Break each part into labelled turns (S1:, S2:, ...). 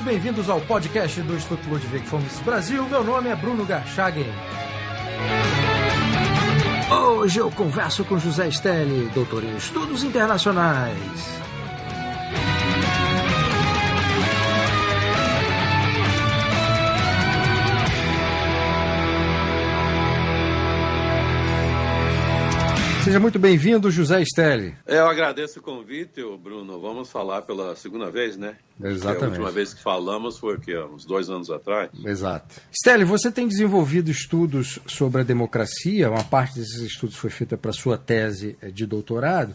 S1: bem-vindos ao podcast do Instituto Ludwig von Mises Brasil. Meu nome é Bruno Garchagen. Hoje eu converso com José Stelli, doutor em Estudos Internacionais. Seja muito bem-vindo, José Stelli.
S2: Eu agradeço o convite, Bruno. Vamos falar pela segunda vez, né?
S1: Exatamente.
S2: A última vez que falamos foi uns 2 anos atrás.
S1: Exato. Stelli, você tem desenvolvido estudos sobre a democracia. Uma parte desses estudos foi feita para a sua tese de doutorado.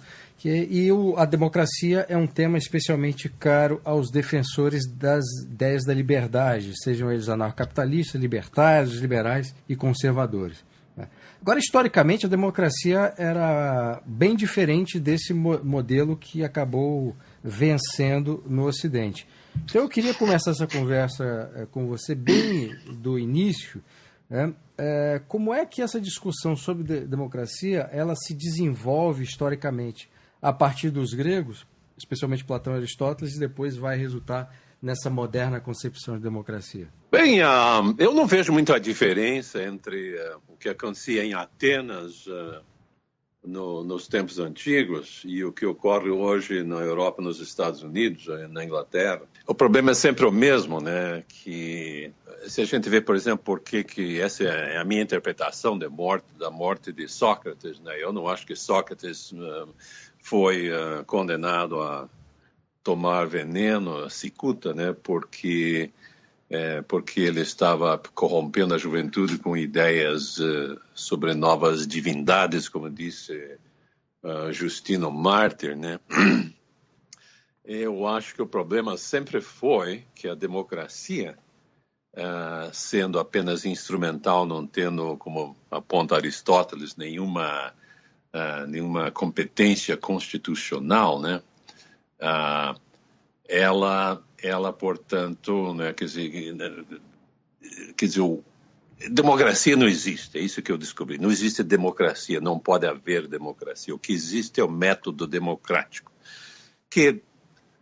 S1: A democracia é um tema especialmente caro aos defensores das ideias da liberdade, sejam eles anarcocapitalistas, libertários, liberais e conservadores. Agora, historicamente, a democracia era bem diferente desse modelo que acabou vencendo no Ocidente. Então, eu queria começar essa conversa com você bem do início. Como é que essa discussão sobre democracia ela se desenvolve historicamente a partir dos gregos, especialmente Platão e Aristóteles, e depois vai resultar nessa moderna concepção de democracia?
S2: Bem, eu não vejo muita diferença entre o que acontecia em Atenas nos tempos antigos e o que ocorre hoje na Europa, nos Estados Unidos, na Inglaterra. O problema é sempre o mesmo, né? Que se a gente vê, por exemplo, por que essa é a minha interpretação da morte de Sócrates, né? Eu não acho que Sócrates foi condenado a tomar veneno, cicuta, né? Porque ele estava corrompendo a juventude com ideias sobre novas divindades, como disse Justino Mártir, né? Eu acho que o problema sempre foi que a democracia, sendo apenas instrumental, não tendo, como aponta Aristóteles, nenhuma competência constitucional, né? Ela, portanto, né, quer dizer, democracia não existe, é isso que eu descobri. Não existe democracia, não pode haver democracia. O que existe é o método democrático. Que,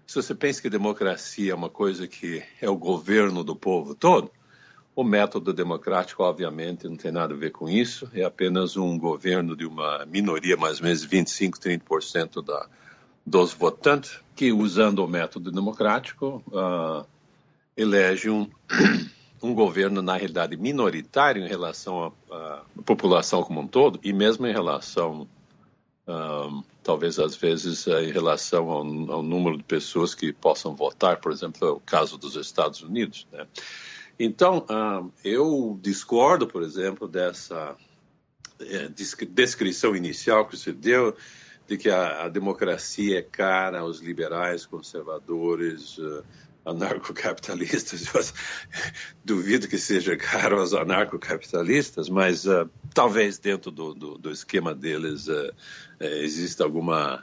S2: se você pensa que democracia é uma coisa que é o governo do povo todo, o método democrático, obviamente, não tem nada a ver com isso. É apenas um governo de uma minoria, mais ou menos 25, 30% dos votantes, que, usando o método democrático, elege um governo, na realidade, minoritário em relação à população como um todo, e mesmo em relação, talvez às vezes, em relação ao número de pessoas que possam votar, por exemplo, é o caso dos Estados Unidos, né? Então, eu discordo, por exemplo, dessa descrição inicial que você deu, de que a democracia é cara aos liberais, conservadores, anarcocapitalistas. Eu duvido que seja caro aos anarcocapitalistas, mas talvez dentro do esquema deles exista alguma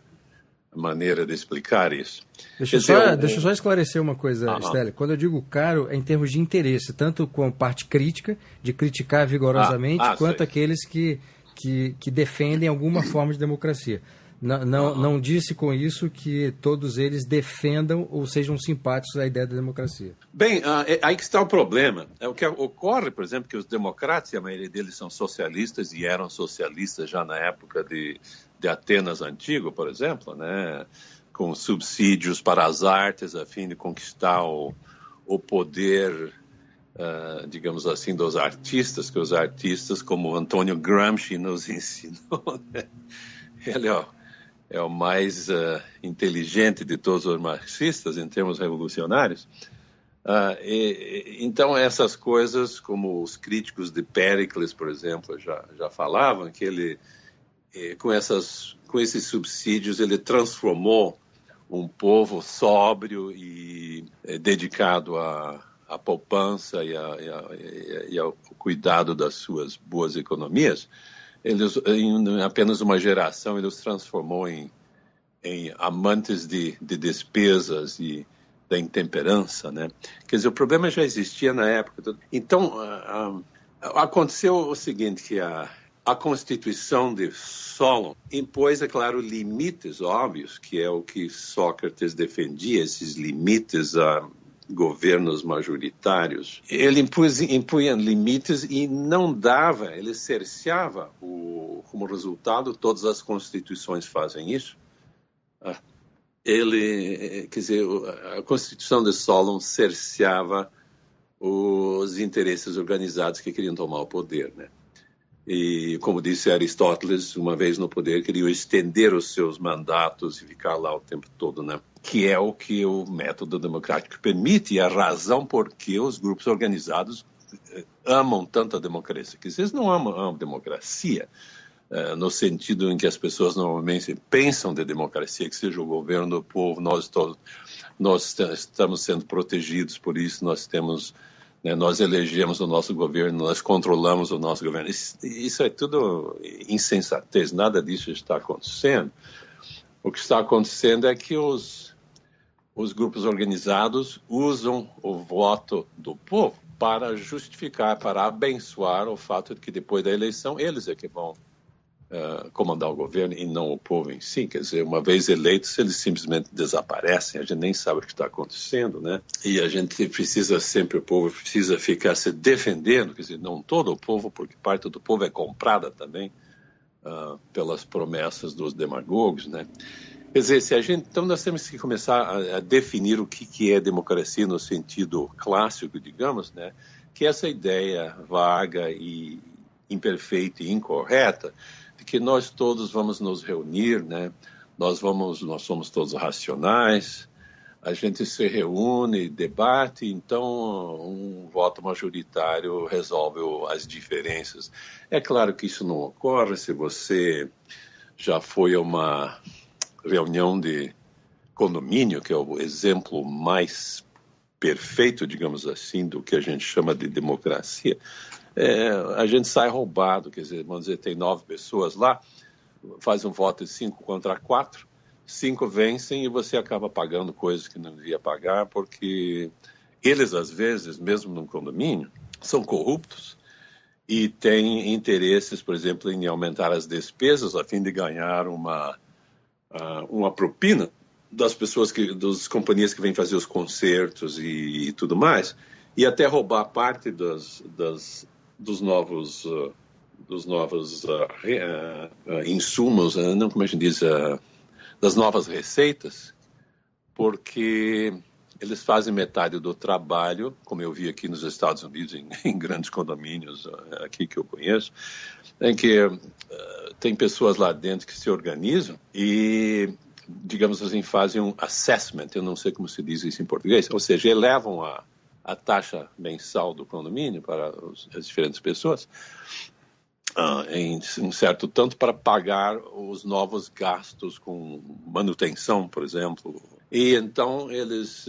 S2: maneira de explicar isso.
S1: Deixa eu só esclarecer uma coisa, Stelli. Quando eu digo caro, é em termos de interesse, tanto com a parte crítica, de criticar vigorosamente, quanto aqueles que defendem alguma forma de democracia. Não disse com isso que todos eles defendam ou sejam simpáticos à ideia da democracia.
S2: Bem, aí que está o problema. O que ocorre, por exemplo, que os democratas, e a maioria deles são socialistas e eram socialistas já na época de Atenas antigo, por exemplo, né, com subsídios para as artes a fim de conquistar o poder, digamos assim, dos artistas, que os artistas, como Antônio Gramsci nos ensinou, né? Ele é o mais inteligente de todos os marxistas em termos revolucionários. Então, essas coisas, como os críticos de Péricles, por exemplo, já falavam, que ele, com esses subsídios, ele transformou um povo sóbrio e dedicado à poupança e ao cuidado das suas boas economias. Em apenas uma geração, ele os transformou em amantes de despesas e da intemperança, né? Quer dizer, o problema já existia na época. Então, aconteceu o seguinte, que a Constituição de Solon impôs, é claro, limites óbvios, que é o que Sócrates defendia, esses limites governos majoritários, ele impunha limites e não dava, ele cerceava, como resultado, todas as constituições fazem isso. A Constituição de Solon cerceava os interesses organizados que queriam tomar o poder, né? E, como disse Aristóteles, uma vez no poder, queriam estender os seus mandatos e ficar lá o tempo todo, né? Que é o que o método democrático permite e a razão por que os grupos organizados amam tanto a democracia. Que eles não amam a democracia no sentido em que as pessoas normalmente pensam de democracia, que seja o governo do povo, nós estamos sendo protegidos por isso, nós elegemos o nosso governo, nós controlamos o nosso governo. Isso é tudo insensatez, nada disso está acontecendo. O que está acontecendo é que os grupos organizados usam o voto do povo para justificar, para abençoar o fato de que depois da eleição eles é que vão comandar o governo e não o povo em si. Quer dizer, uma vez eleitos, eles simplesmente desaparecem, a gente nem sabe o que está acontecendo, né? E a gente precisa sempre, o povo precisa ficar se defendendo, quer dizer, não todo o povo, porque parte do povo é comprada também pelas promessas dos demagogos, né? Quer dizer, então nós temos que começar a definir o que é democracia no sentido clássico, digamos, né? Que é essa ideia vaga e imperfeita e incorreta de que nós todos vamos nos reunir, né? Nós somos todos racionais, a gente se reúne, debate, então um voto majoritário resolve as diferenças. É claro que isso não ocorre se você já foi a uma reunião de condomínio, que é o exemplo mais perfeito, digamos assim, do que a gente chama de democracia. A gente sai roubado, quer dizer, vamos dizer, tem 9 pessoas lá, faz um voto de 5 contra 4, 5 vencem e você acaba pagando coisas que não devia pagar, porque eles, às vezes, mesmo num condomínio, são corruptos e têm interesses, por exemplo, em aumentar as despesas a fim de ganhar uma propina das das companhias que vêm fazer os concertos e tudo mais, e até roubar parte dos novos insumos, não como a gente diz, das novas receitas, porque eles fazem metade do trabalho, como eu vi aqui nos Estados Unidos, em grandes condomínios aqui que eu conheço, em que tem pessoas lá dentro que se organizam e, digamos assim, fazem um assessment, eu não sei como se diz isso em português, ou seja, elevam a taxa mensal do condomínio para as diferentes pessoas em um certo tanto para pagar os novos gastos com manutenção, por exemplo. E então eles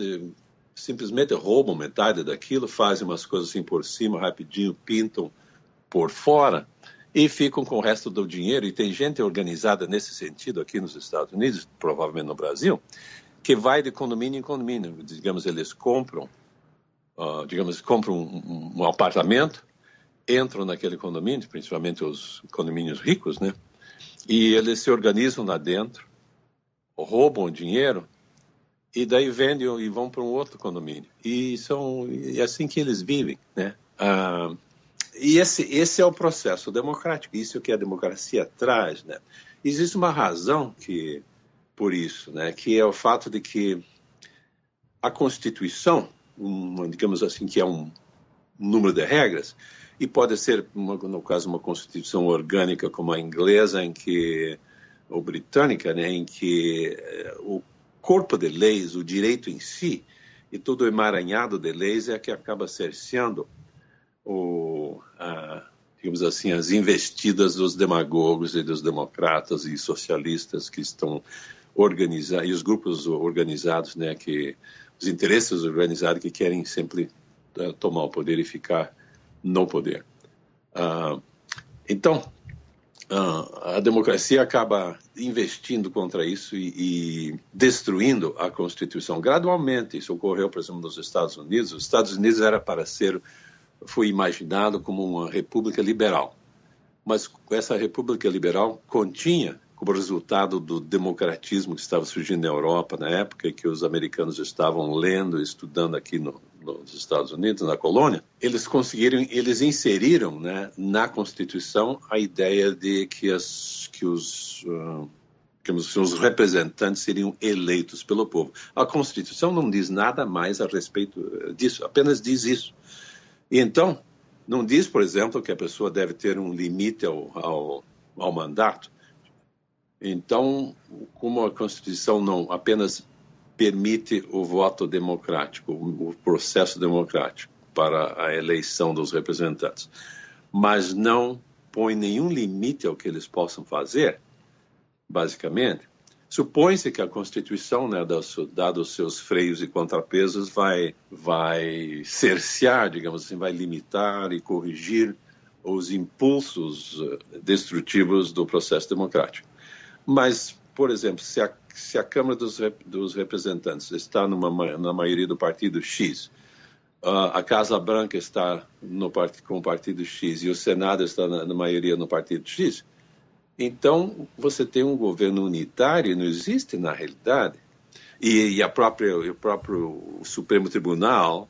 S2: simplesmente roubam metade daquilo, fazem umas coisas assim por cima, rapidinho, pintam por fora e ficam com o resto do dinheiro. E tem gente organizada nesse sentido aqui nos Estados Unidos, provavelmente no Brasil, que vai de condomínio em condomínio. Digamos, eles compram um apartamento, entram naquele condomínio, principalmente os condomínios ricos, né? E eles se organizam lá dentro, roubam o dinheiro e daí vendem e vão para um outro condomínio. E é assim que eles vivem, né? E esse é o processo democrático, isso é o que a democracia traz, né? Existe uma razão por isso, né? Que é o fato de que a Constituição, digamos assim, que é um número de regras, e pode ser, no caso, uma Constituição orgânica como a inglesa, ou britânica, né? Em que o corpo de leis, o direito em si, e todo o emaranhado de leis é que acaba cerceando digamos assim, as investidas dos demagogos e dos democratas e socialistas que estão organizados, e os grupos organizados, né, os interesses organizados que querem sempre tomar o poder e ficar no poder. Então, a democracia acaba investindo contra isso e destruindo a Constituição gradualmente. Isso ocorreu, por exemplo, nos Estados Unidos. Os Estados Unidos foi imaginado como uma república liberal, mas essa república liberal continha como resultado do democratismo que estava surgindo na Europa na época, que os americanos estavam lendo e estudando aqui nos Estados Unidos, na colônia, eles inseriram, né, na Constituição a ideia de que os representantes seriam eleitos pelo povo. A Constituição não diz nada mais a respeito disso, apenas diz isso. E então, não diz, por exemplo, que a pessoa deve ter um limite ao mandato. Então, como a Constituição não apenas permite o voto democrático, o processo democrático para a eleição dos representantes, mas não põe nenhum limite ao que eles possam fazer, basicamente, supõe-se que a Constituição, né, dado os seus freios e contrapesos, vai cercear, digamos assim, vai limitar e corrigir os impulsos destrutivos do processo democrático. Mas, por exemplo, se a Câmara dos Representantes está na maioria do partido X, a Casa Branca está com o partido X e o Senado está na maioria no partido X, então você tem um governo unitário, não existe na realidade. E o próprio Supremo Tribunal,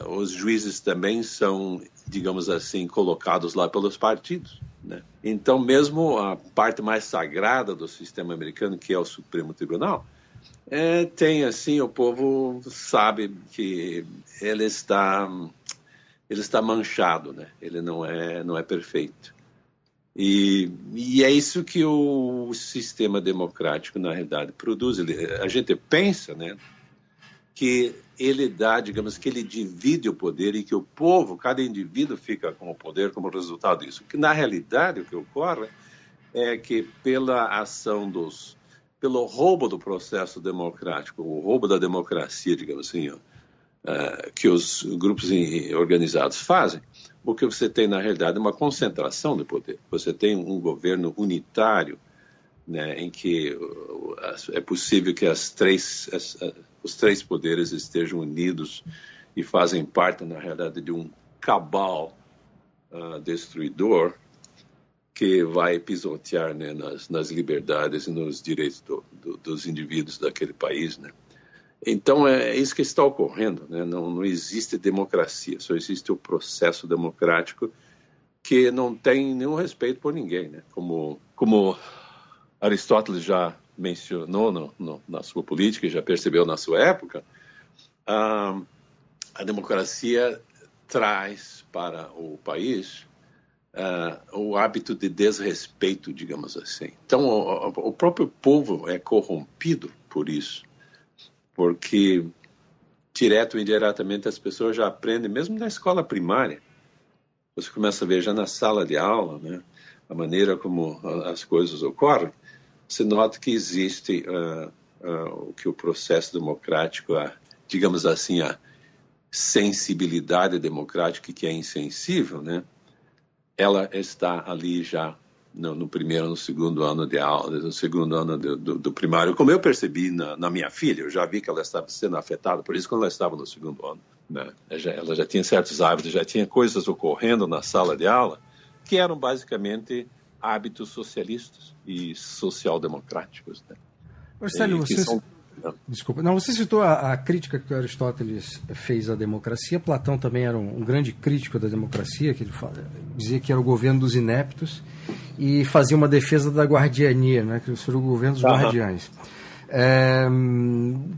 S2: os juízes também são, digamos assim, colocados lá pelos partidos, né? Então, mesmo a parte mais sagrada do sistema americano, que é o Supremo Tribunal, tem assim, o povo sabe que ele está manchado, né? Ele não é perfeito. E é isso que o sistema democrático, na realidade, produz. A gente pensa, né, que ele dá, digamos, que ele divide o poder e que o povo, cada indivíduo fica com o poder como resultado disso. Que, na realidade, o que ocorre é que pela ação pelo roubo do processo democrático, o roubo da democracia, digamos assim, que os grupos organizados fazem, o que você tem, na realidade, é uma concentração de poder. Você tem um governo unitário, né, em que é possível que os três poderes estejam unidos e fazem parte, na realidade, de um cabal destruidor que vai pisotear, né, nas liberdades e nos direitos dos indivíduos daquele país, né? Então, é isso que está ocorrendo, né? Não existe democracia, só existe o processo democrático que não tem nenhum respeito por ninguém, né? Como Aristóteles já mencionou na sua política e já percebeu na sua época, a democracia traz para o país o hábito de desrespeito, digamos assim. Então, o próprio povo é corrompido por isso, porque direto ou indiretamente as pessoas já aprendem, mesmo na escola primária. Você começa a ver já na sala de aula, né, a maneira como as coisas ocorrem. Você nota que existe o processo democrático, digamos assim, a sensibilidade democrática que é insensível, né? Ela está ali já no primeiro, no segundo ano de aula, no segundo ano do primário. Como eu percebi na minha filha, eu já vi que ela estava sendo afetada, por isso quando ela estava no segundo ano, né? Ela já tinha certos hábitos, já tinha coisas ocorrendo na sala de aula que eram basicamente hábitos socialistas e social-democráticos, né?
S1: Marcelo, Desculpa. Não, você citou a crítica que Aristóteles fez à democracia. Platão também era um grande crítico da democracia, que ele dizia que era o governo dos ineptos e fazia uma defesa da guardiania, né, que seria o governo dos guardiães.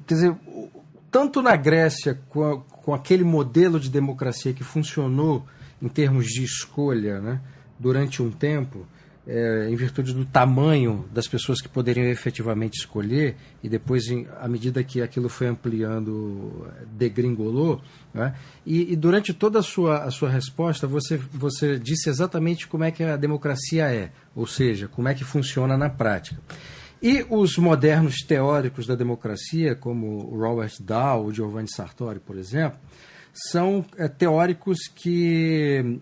S1: Quer dizer, tanto na Grécia, com aquele modelo de democracia que funcionou em termos de escolha, né, durante um tempo, em virtude do tamanho das pessoas que poderiam efetivamente escolher, e depois, à medida que aquilo foi ampliando, degringolou, né? E durante toda a sua resposta, você disse exatamente como é que a democracia é, ou seja, como é que funciona na prática. E os modernos teóricos da democracia, como o Robert Dahl, o Giovanni Sartori, por exemplo, são teóricos que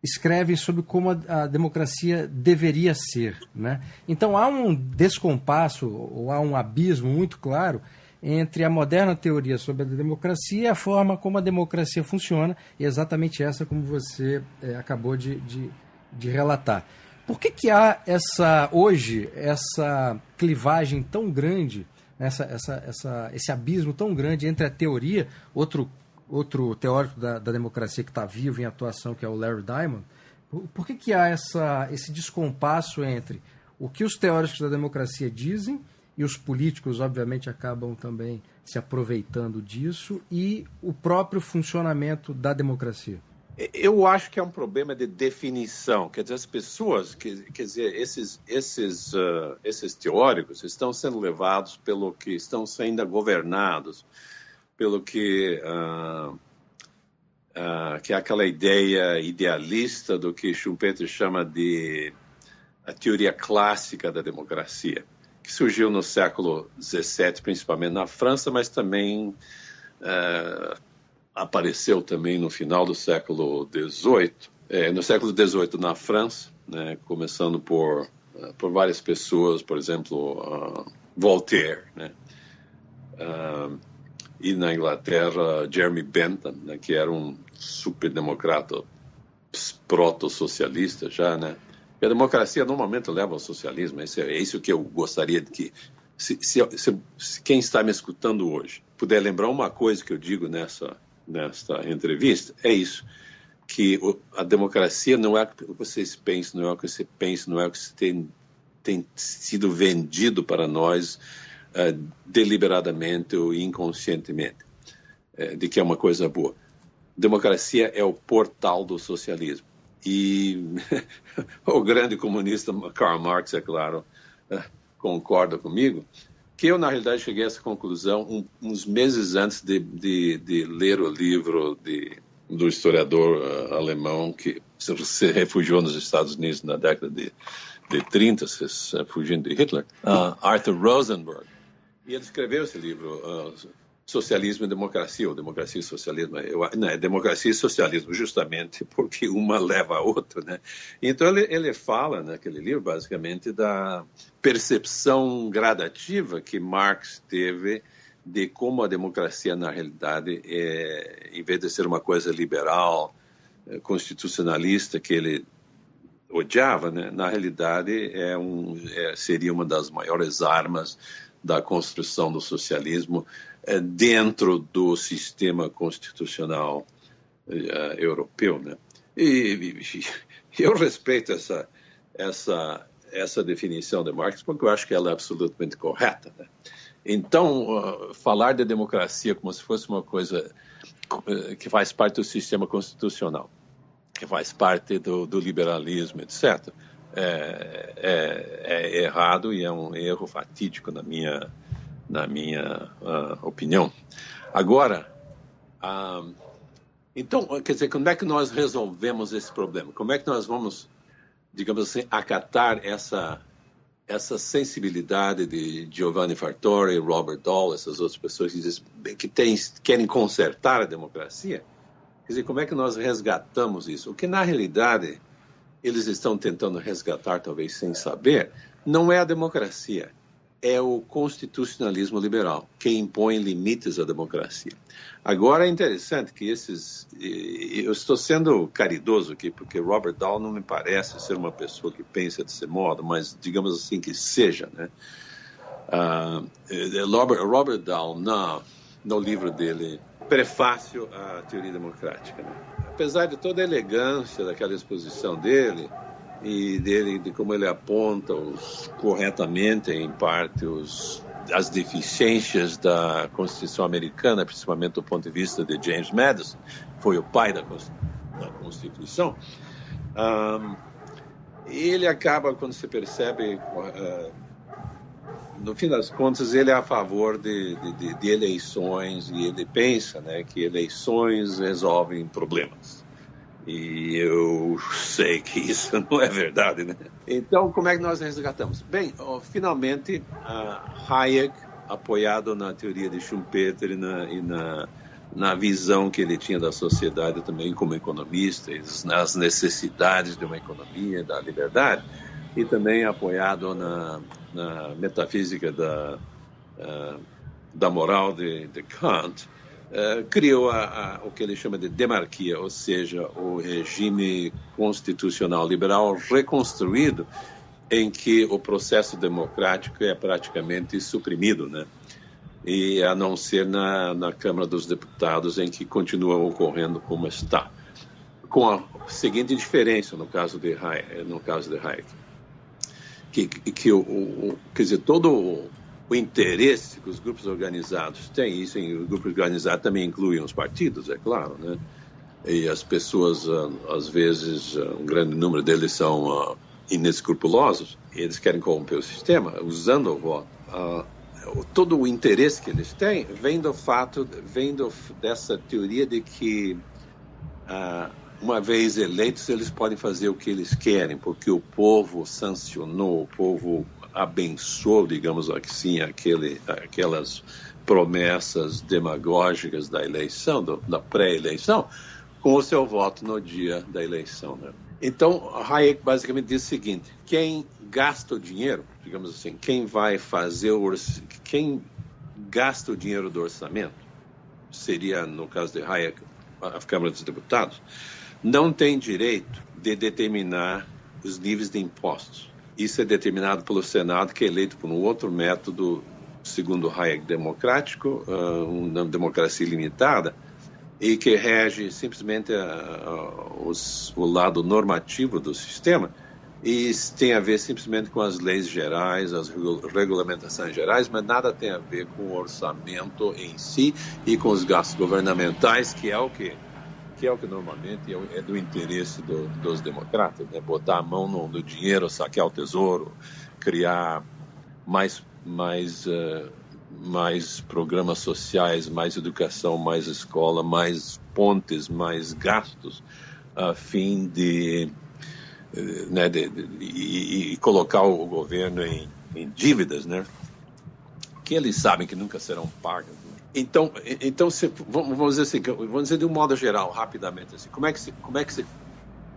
S1: escrevem sobre como a democracia deveria ser, né? Então há um descompasso, ou há um abismo muito claro entre a moderna teoria sobre a democracia e a forma como a democracia funciona, e exatamente essa como você acabou de relatar. Por que há hoje essa clivagem tão grande, esse abismo tão grande entre a teoria, outro teórico da democracia que está vivo em atuação, que é o Larry Diamond? Por que há esse descompasso entre o que os teóricos da democracia dizem, e os políticos, obviamente, acabam também se aproveitando disso, e o próprio funcionamento da democracia?
S2: Eu acho que é um problema de definição. Quer dizer, as pessoas, esses teóricos estão sendo levados pelo que estão sendo governados, pelo que é aquela ideia idealista do que Schumpeter chama de a teoria clássica da democracia, que surgiu no século XVII, principalmente na França, mas também apareceu também no final do século XVIII. No século XVIII na França, né, começando por várias pessoas, por exemplo, Voltaire, né, e na Inglaterra, Jeremy Bentham, né, que era um superdemocrata proto-socialista já, né? E a democracia normalmente leva ao socialismo. É isso que eu gostaria de que... Se quem está me escutando hoje puder lembrar uma coisa que eu digo nesta entrevista, é isso, que a democracia não é o que vocês pensam, não é o que você pensa, não é o que tem sido vendido para nós deliberadamente ou inconscientemente, de que é uma coisa boa. Democracia é o portal do socialismo. E o grande comunista Karl Marx, é claro, concorda comigo, que eu, na realidade, cheguei a essa conclusão uns meses antes de ler o livro do historiador alemão que se refugiou nos Estados Unidos na década de 30, fugindo de Hitler, Arthur Rosenberg. E ele escreveu esse livro, Socialismo e Democracia, ou Democracia e Socialismo. Democracia e Socialismo, justamente porque uma leva a outra, né? Então ele fala naquele livro, basicamente, da percepção gradativa que Marx teve de como a democracia, na realidade, em vez de ser uma coisa liberal, constitucionalista, que ele odiava, né? Na realidade, seria uma das maiores armas da construção do socialismo dentro do sistema constitucional europeu, né? E eu respeito essa definição de Marx porque eu acho que ela é absolutamente correta, né? Então, falar de democracia como se fosse uma coisa que faz parte do sistema constitucional, que faz parte do liberalismo, etc., é errado e é um erro fatídico na minha opinião. Agora, então, quer dizer, como é que nós resolvemos esse problema? Como é que nós vamos, digamos assim, acatar essa sensibilidade de Giovanni Fartori, Robert Dahl, essas outras pessoas que querem consertar a democracia? Quer dizer, como é que nós resgatamos isso? O que, na realidade, eles estão tentando resgatar, talvez sem saber, não é a democracia, é o constitucionalismo liberal, que impõe limites à democracia. Agora é interessante que eu estou sendo caridoso aqui, porque Robert Dahl não me parece ser uma pessoa que pensa desse modo, mas digamos assim que seja, né? Robert Dahl, no livro dele, Prefácio à Teoria Democrática, né? Apesar de toda a elegância daquela exposição dele, e de como ele aponta corretamente, em parte, as deficiências da Constituição americana, principalmente do ponto de vista de James Madison, foi o pai da Constituição, ele acaba, quando se percebe, no fim das contas, ele é a favor de eleições, e ele pensa, né, que eleições resolvem problemas. E eu sei que isso não é verdade, né? Então, como é que nós resgatamos? Bem, finalmente, Hayek, apoiado na teoria de Schumpeter e na visão que ele tinha da sociedade também como economista, nas necessidades de uma economia, da liberdade, e também apoiado na metafísica da moral de Kant, criou o que ele chama de demarquia, ou seja, o regime constitucional liberal reconstruído, em que o processo democrático é praticamente suprimido, né? E a não ser na Câmara dos Deputados, em que continua ocorrendo como está. Com a seguinte diferença no caso de Hayek, que quer dizer, todo o interesse que os grupos organizados têm, isso em grupos organizados também incluem os partidos, é claro, né? E as pessoas, às vezes, um grande número deles são inescrupulosos, e eles querem corromper o sistema usando o voto. Todo o interesse que eles têm vem dessa teoria de que, uma vez eleitos, eles podem fazer o que eles querem, porque o povo sancionou, o povo abençoou, digamos assim, aquelas promessas demagógicas da eleição, da pré-eleição, com o seu voto no dia da eleição, né? Então, Hayek basicamente diz o seguinte: quem gasta o dinheiro, digamos assim, quem gasta o dinheiro do orçamento, seria, no caso de Hayek, a Câmara dos Deputados, não tem direito de determinar os níveis de impostos. Isso é determinado pelo Senado, que é eleito por um outro método, segundo Hayek, democrático, uma democracia limitada, e que rege simplesmente o lado normativo do sistema, e isso tem a ver simplesmente com as leis gerais, as regulamentações gerais, mas nada tem a ver com o orçamento em si e com os gastos governamentais, que é o que normalmente é do interesse dos democratas, né? Botar a mão no dinheiro, saquear o tesouro, criar mais programas sociais, mais educação, mais escola, mais pontes, mais gastos, a fim de colocar o governo em dívidas, né? Que eles sabem que nunca serão pagas. Então vamos dizer assim, vamos dizer de um modo geral, rapidamente, assim, como é que se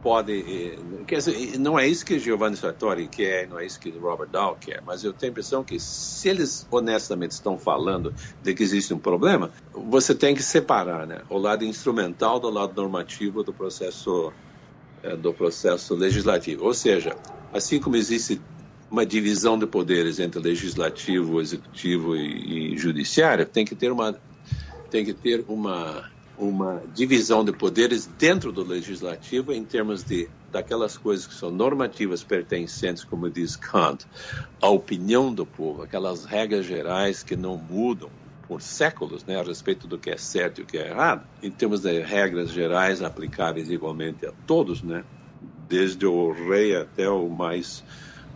S2: pode, quer dizer, não é isso que Giovanni Sartori quer, não é isso que Robert Dahl quer, mas eu tenho a impressão que se eles honestamente estão falando de que existe um problema, você tem que separar, né, o lado instrumental do lado normativo do processo legislativo. Ou seja, assim como existe uma divisão de poderes entre legislativo, executivo e judiciário, tem que ter uma divisão de poderes dentro do legislativo em termos daquelas coisas que são normativas pertencentes, como diz Kant, à opinião do povo, aquelas regras gerais que não mudam por séculos, né, a respeito do que é certo e o que é errado, em termos de regras gerais aplicáveis igualmente a todos, né, desde o rei até o mais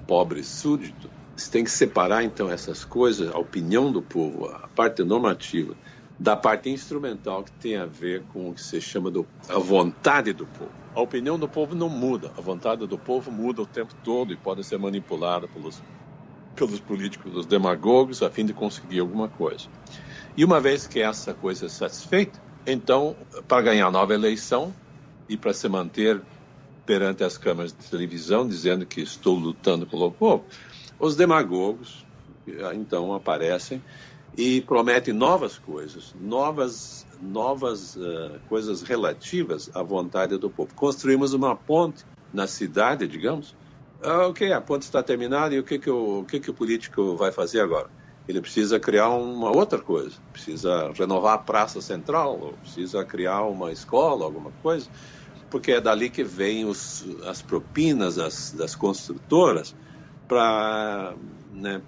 S2: pobre súdito. Você tem que separar, então, essas coisas, a opinião do povo, a parte normativa, da parte instrumental, que tem a ver com o que se chama a vontade do povo. A opinião do povo não muda, a vontade do povo muda o tempo todo e pode ser manipulada pelos políticos, dos demagogos, a fim de conseguir alguma coisa. E uma vez que essa coisa é satisfeita, então, para ganhar nova eleição e para se manter perante as câmaras de televisão, dizendo que estou lutando pelo povo, os demagogos, então, aparecem e prometem novas coisas, novas coisas relativas à vontade do povo. Construímos uma ponte na cidade, digamos. Ok, a ponte está terminada, e o que o político vai fazer agora? Ele precisa criar uma outra coisa, precisa renovar a praça central, ou precisa criar uma escola, alguma coisa, porque é dali que vêm as propinas das construtoras para, né,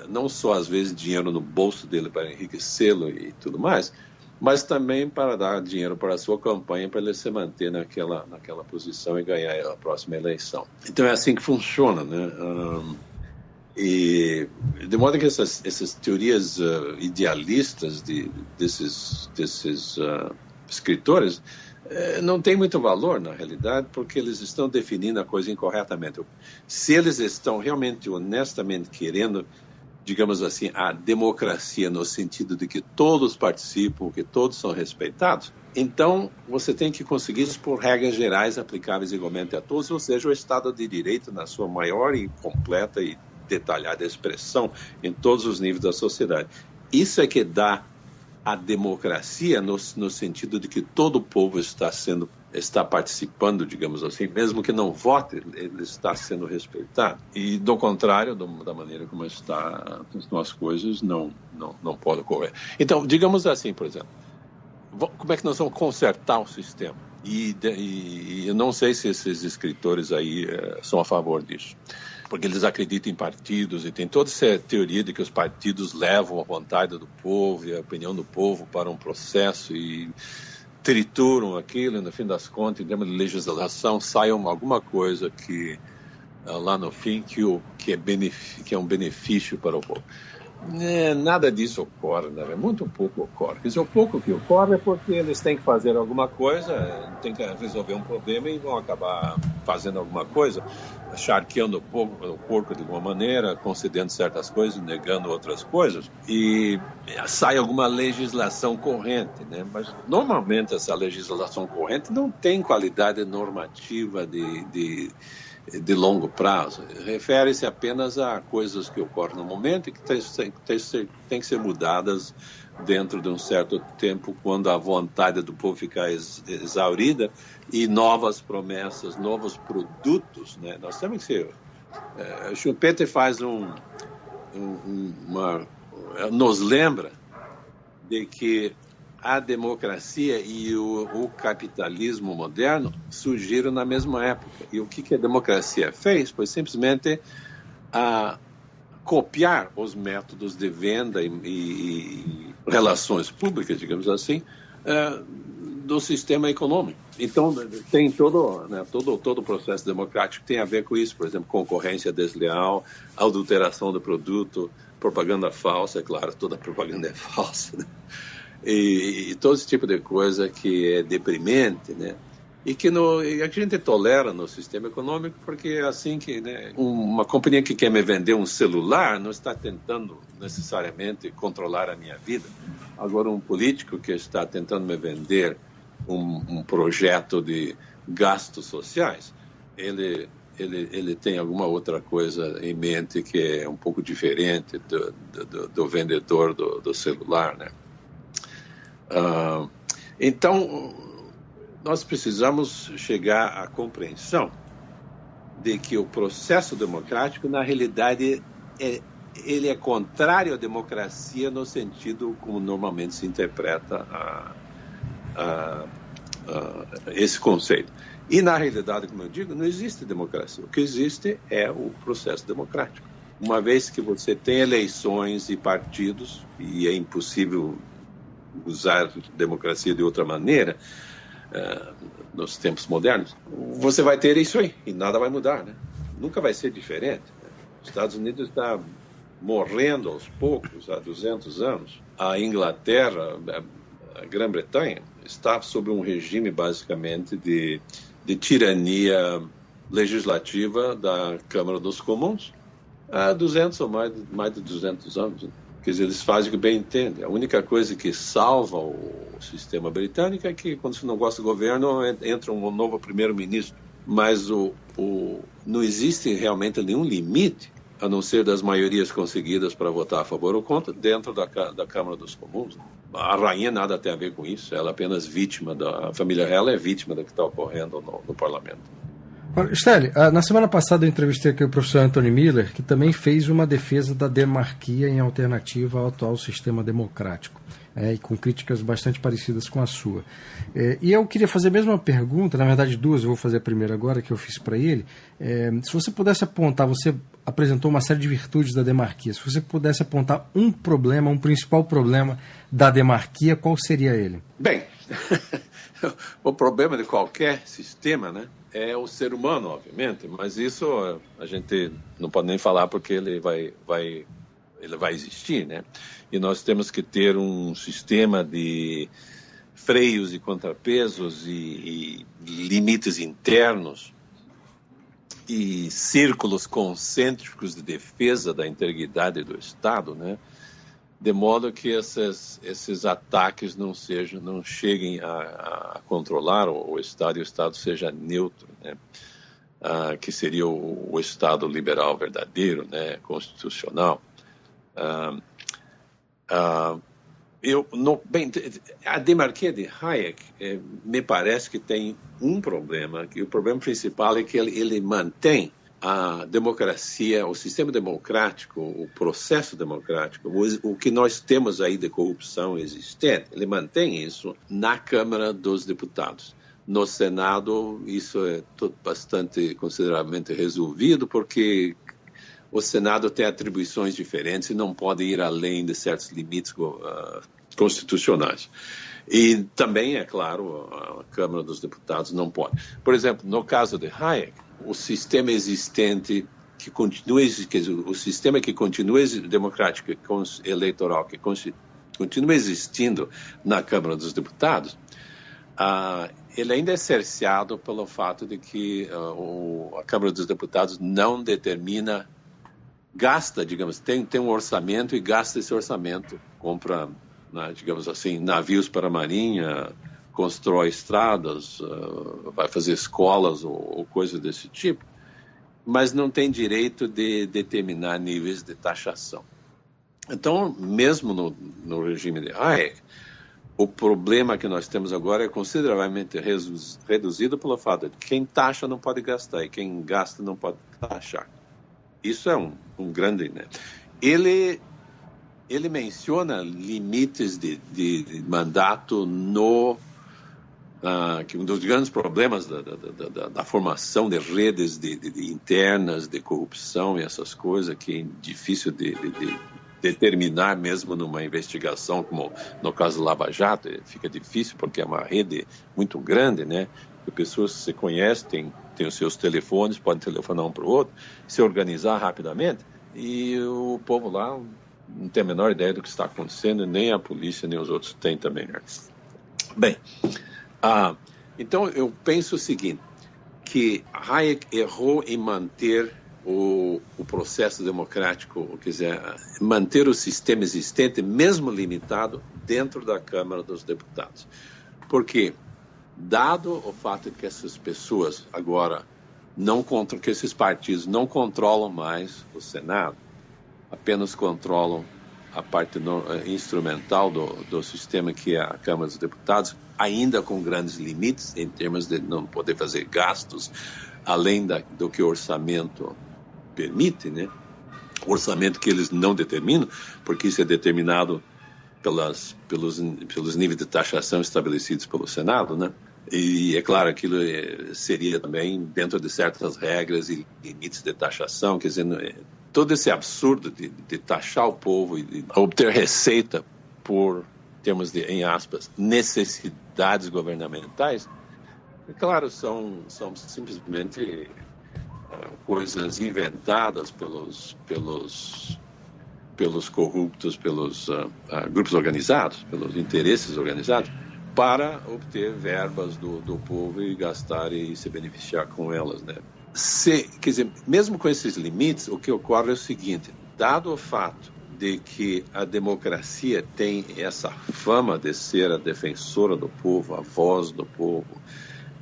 S2: não só, às vezes, dinheiro no bolso dele para enriquecê-lo e tudo mais, mas também para dar dinheiro para a sua campanha, para ele se manter naquela posição e ganhar a próxima eleição. Então é assim que funciona, né? E de modo que essas teorias idealistas desses escritores não tem muito valor, na realidade, porque eles estão definindo a coisa incorretamente. Se eles estão realmente, honestamente querendo, digamos assim, a democracia no sentido de que todos participam, que todos são respeitados, então você tem que conseguir isso por regras gerais aplicáveis igualmente a todos, ou seja, o Estado de Direito na sua maior e completa e detalhada expressão em todos os níveis da sociedade. Isso é que dá a democracia no sentido de que todo o povo está participando, digamos assim, mesmo que não vote, ele está sendo respeitado. E, do contrário, da maneira como estão as coisas, não pode ocorrer. Então, digamos assim, por exemplo, como é que nós vamos consertar o sistema? E eu não sei se esses escritores aí são a favor disso, porque eles acreditam em partidos e tem toda essa teoria de que os partidos levam a vontade do povo e a opinião do povo para um processo e trituram aquilo, e no fim das contas, em termos de legislação, sai alguma coisa que lá no fim que é um benefício para o povo. Nada disso ocorre, né? Muito pouco ocorre. Quer dizer, o pouco que ocorre é porque eles têm que fazer alguma coisa, têm que resolver um problema e vão acabar fazendo alguma coisa, charqueando o porco de alguma maneira, concedendo certas coisas, negando outras coisas, e sai alguma legislação corrente, né? Mas normalmente essa legislação corrente não tem qualidade normativa de longo prazo. Refere-se apenas a coisas que ocorrem no momento e que têm que ser mudadas dentro de um certo tempo, quando a vontade do povo ficar exaurida e novas promessas, novos produtos, né? Nós temos que ser... Schumpeter faz nos lembra de que a democracia e o capitalismo moderno surgiram na mesma época. E o que a democracia fez foi simplesmente copiar os métodos de venda e relações públicas, digamos assim, do sistema econômico. Então, tem todo o processo democrático que tem a ver com isso, por exemplo, concorrência desleal, adulteração do produto, propaganda falsa, é claro, toda propaganda é falsa, né? E todo esse tipo de coisa que é deprimente, né? E que a gente tolera no sistema econômico, porque é assim que, né, uma companhia que quer me vender um celular não está tentando necessariamente controlar a minha vida. Agora, um político que está tentando me vender um projeto de gastos sociais, ele tem alguma outra coisa em mente que é um pouco diferente do vendedor do celular, né? Então, nós precisamos chegar à compreensão de que o processo democrático, na realidade, ele é contrário à democracia no sentido como normalmente se interpreta esse conceito. E, na realidade, como eu digo, não existe democracia. O que existe é o processo democrático. Uma vez que você tem eleições e partidos, e é impossível usar democracia de outra maneira, nos tempos modernos, você vai ter isso aí, e nada vai mudar, né? Nunca vai ser diferente, né? Os Estados Unidos está morrendo aos poucos, há 200 anos. A Inglaterra, a Grã-Bretanha, está sob um regime, basicamente, de tirania legislativa da Câmara dos Comuns há 200 ou mais de 200 anos, né? Quer dizer, eles fazem o que bem entendem. A única coisa que salva o sistema britânico é que, quando você não gosta do governo, entra um novo primeiro-ministro. Mas não existe realmente nenhum limite, a não ser das maiorias conseguidas para votar a favor ou contra, dentro da Câmara dos Comuns. A rainha nada tem a ver com isso. Ela é apenas vítima a família real é vítima do que está ocorrendo no parlamento.
S1: Stelly, na semana passada eu entrevistei aqui o professor Anthony Miller, que também fez uma defesa da demarquia em alternativa ao atual sistema democrático, e com críticas bastante parecidas com a sua. E eu queria fazer a mesma pergunta, na verdade duas, eu vou fazer a primeira agora, que eu fiz para ele. Se você pudesse apontar, você apresentou uma série de virtudes da demarquia, se você pudesse apontar um principal problema da demarquia, qual seria ele?
S2: Bem, o problema de qualquer sistema, né, é o ser humano, obviamente, mas isso a gente não pode nem falar porque ele vai existir, né? E nós temos que ter um sistema de freios e contrapesos e limites internos e círculos concêntricos de defesa da integridade do Estado, né? De modo que esses ataques não cheguem a controlar o Estado, e o Estado seja neutro, né? Que seria o Estado liberal verdadeiro, né? Constitucional. A demarquia de Hayek me parece que tem um problema, que o problema principal é que ele mantém a democracia, o sistema democrático, o processo democrático, o que nós temos aí de corrupção existente, ele mantém isso na Câmara dos Deputados. No Senado, isso é bastante consideravelmente resolvido, porque o Senado tem atribuições diferentes e não pode ir além de certos limites constitucionais. E também, é claro, a Câmara dos Deputados não pode. Por exemplo, no caso de Hayek, o sistema existente que continua, o sistema que continua democrático, eleitoral, que continua existindo na Câmara dos Deputados, ele ainda é cerceado pelo fato de que a Câmara dos Deputados não determina, gasta, digamos, tem um orçamento e gasta esse orçamento, compra, digamos assim, navios para a Marinha, constrói estradas, vai fazer escolas ou coisa desse tipo, mas não tem direito de determinar níveis de taxação. Então, mesmo no regime de Hayek, o problema que nós temos agora é consideravelmente reduzido pelo fato de que quem taxa não pode gastar e quem gasta não pode taxar. Isso é um grande... Né? Ele menciona limites de mandato que um dos grandes problemas da formação de redes internas de corrupção e essas coisas que é difícil de determinar mesmo numa investigação, como no caso do Lava Jato, fica difícil porque é uma rede muito grande, né? Que pessoas se conhecem, têm os seus telefones, podem telefonar um para o outro, se organizar rapidamente, e o povo lá não tem a menor ideia do que está acontecendo, nem a polícia, nem os outros têm também. Né? Bem, então eu penso o seguinte, que Hayek errou em manter o processo democrático, quer dizer, manter o sistema existente, mesmo limitado, dentro da Câmara dos Deputados. Porque, dado o fato de que essas pessoas agora que esses partidos não controlam mais o Senado, apenas controlam a parte instrumental do sistema que é a Câmara dos Deputados, ainda com grandes limites em termos de não poder fazer gastos além do que o orçamento permite, né? O orçamento que eles não determinam, porque isso é determinado pelos níveis de taxação estabelecidos pelo Senado, né? E, é claro, aquilo seria também dentro de certas regras e limites de taxação, quer dizer, todo esse absurdo de taxar o povo e de obter receita por termos de, em aspas, necessidades governamentais, é claro, são simplesmente coisas inventadas pelos corruptos, pelos grupos organizados, pelos interesses organizados, para obter verbas do povo e gastar e se beneficiar com elas, né? Quer dizer, mesmo com esses limites, o que ocorre é o seguinte, dado o fato de que a democracia tem essa fama de ser a defensora do povo, a voz do povo,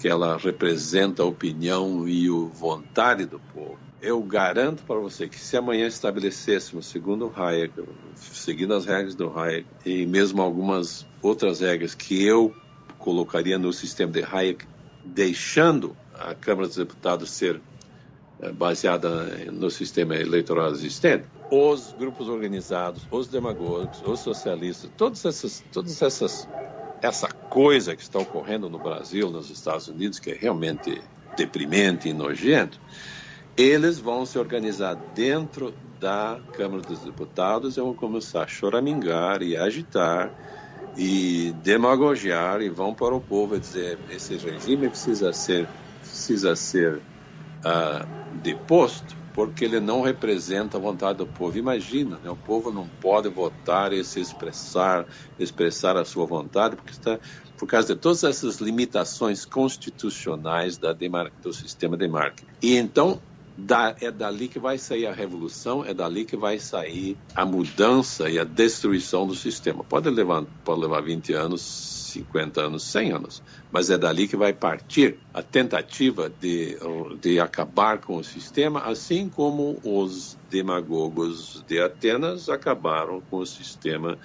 S2: que ela representa a opinião e a vontade do povo, eu garanto para você que se amanhã estabelecêssemos, segundo Hayek, seguindo as regras do Hayek, e mesmo algumas outras regras que eu colocaria no sistema de Hayek, deixando a Câmara dos Deputados ser baseada no sistema eleitoral existente, os grupos organizados, os demagogos, os socialistas, essa coisa que está ocorrendo no Brasil, nos Estados Unidos, que é realmente deprimente e nojento, eles vão se organizar dentro da Câmara dos Deputados e vão começar a choramingar e agitar e demagogiar e vão para o povo e dizer esse regime precisa ser deposto porque ele não representa a vontade do povo. Imagina, né? O povo não pode votar e se expressar a sua vontade por causa de todas essas limitações constitucionais do sistema de marketing. E então é dali que vai sair a revolução, é dali que vai sair a mudança e a destruição do sistema. Pode levar 20 anos, 50 anos, 100 anos, mas é dali que vai partir a tentativa de acabar com o sistema, assim como os demagogos de Atenas acabaram com o sistema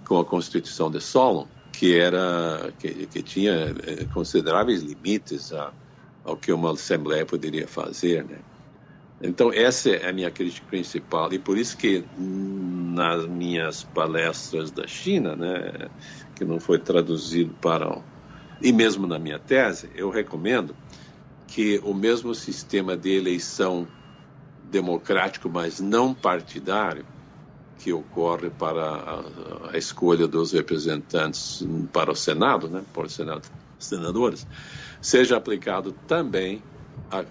S2: com a Constituição de Solon, que tinha consideráveis limites ao que uma Assembleia poderia fazer, né? Então, essa é a minha crítica principal, e por isso que nas minhas palestras da China, né, que não foi traduzido e mesmo na minha tese, eu recomendo que o mesmo sistema de eleição democrático, mas não partidário, que ocorre para a escolha dos representantes para o Senado, né, por senadores, seja aplicado também à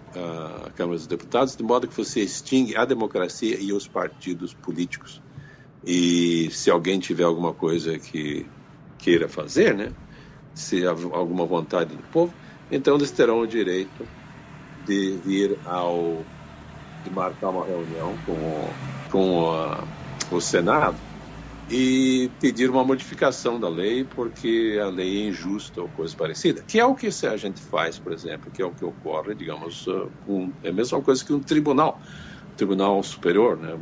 S2: Câmara dos Deputados, de modo que você extingue a democracia e os partidos políticos. E se alguém tiver alguma coisa que queira fazer, né, se há alguma vontade do povo, então eles terão o direito de vir de marcar uma reunião com o Senado e pedir uma modificação da lei porque a lei é injusta ou coisa parecida, que é o que a gente faz, por exemplo, que é o que ocorre, digamos, é a mesma coisa que um tribunal superior, né?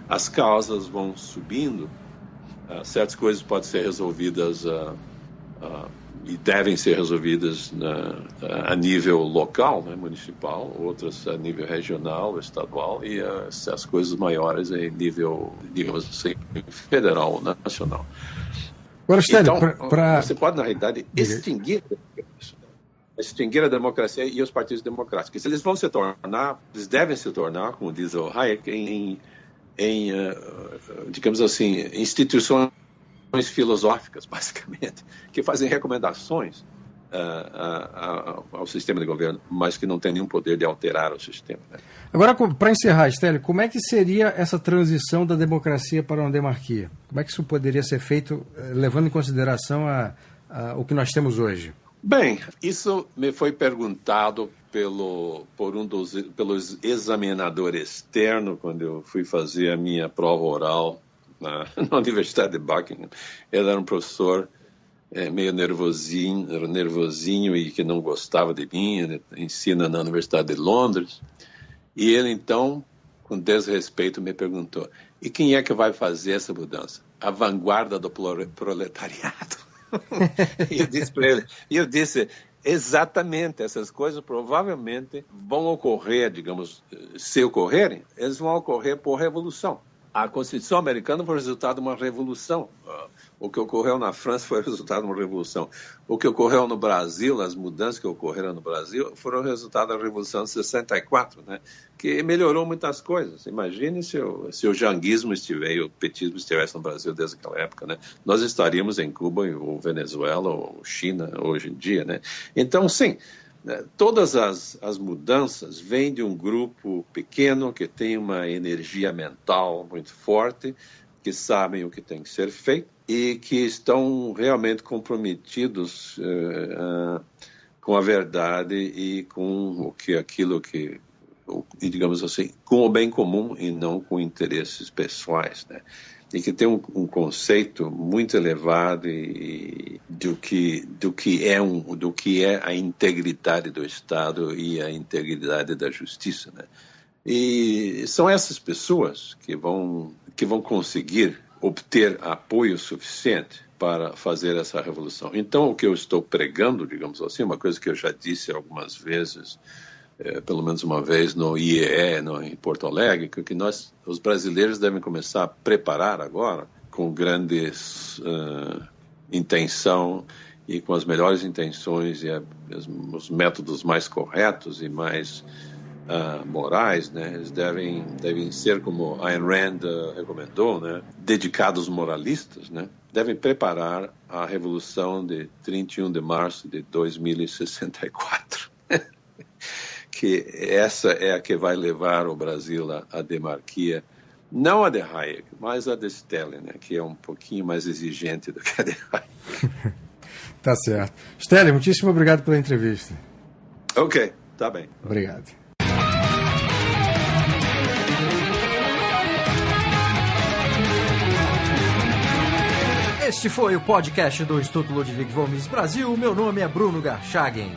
S2: As causas vão subindo, certas coisas podem ser resolvidas e devem ser resolvidas a nível local, né, municipal, outras a nível regional, estadual, e as coisas maiores em nível, digamos assim, federal ou nacional.
S1: Agora, Stélio,
S2: então, você pode, na realidade, extinguir a democracia e os partidos democráticos. Eles eles devem se tornar, como diz o Hayek, digamos assim, instituições filosóficas, basicamente, que fazem recomendações ao sistema de governo, mas que não tem nenhum poder de alterar o sistema, né?
S1: Agora, para encerrar, Stélio, como é que seria essa transição da democracia para uma demarquia? Como é que isso poderia ser feito, levando em consideração o que nós temos hoje?
S2: Bem, isso me foi perguntado pelos examinador externo quando eu fui fazer a minha prova oral na Universidade de Buckingham. Ele era um professor meio nervosinho e que não gostava de mim. Ele ensina na Universidade de Londres. E ele, então, com desrespeito, me perguntou: e quem é que vai fazer essa mudança? A vanguarda do proletariado. E eu disse, exatamente, essas coisas provavelmente vão ocorrer, digamos, se ocorrerem, eles vão ocorrer por revolução. A Constituição americana foi resultado de uma revolução. O que ocorreu na França foi resultado de uma revolução. O que ocorreu no Brasil, as mudanças que ocorreram no Brasil, foram resultado da Revolução de 64, né? Que melhorou muitas coisas. Imagine se o janguismo e o petismo estivesse no Brasil desde aquela época, né? Nós estaríamos em Cuba, ou Venezuela, ou China, hoje em dia, né? Então, sim, todas as mudanças vêm de um grupo pequeno que tem uma energia mental muito forte, que sabem o que tem que ser feito e que estão realmente comprometidos com a verdade e com digamos assim, com o bem comum e não com interesses pessoais, né? E que tem um conceito muito elevado do que é a integridade do Estado e a integridade da justiça, né? E são essas pessoas que vão conseguir obter apoio suficiente para fazer essa revolução. Então, o que eu estou pregando, digamos assim, uma coisa que eu já disse algumas vezes, pelo menos uma vez no IEE, em Porto Alegre, que os brasileiros devem começar a preparar agora com grandes intenção e com as melhores intenções e os métodos mais corretos e mais morais, né? Eles devem ser, como Ayn Rand recomendou, né? Dedicados moralistas, né? Devem preparar a revolução de 31 de março de 2064. Que essa é a que vai levar o Brasil à demarquia, não a de Hayek, mas a de Stélio, né, que é um pouquinho mais exigente do que a de Hayek.
S1: Tá certo. Stélio, muitíssimo obrigado pela entrevista.
S2: Ok, tá bem.
S1: Obrigado. Este foi o podcast do Instituto Ludwig von Mises Brasil. Meu nome é Bruno Garchagen.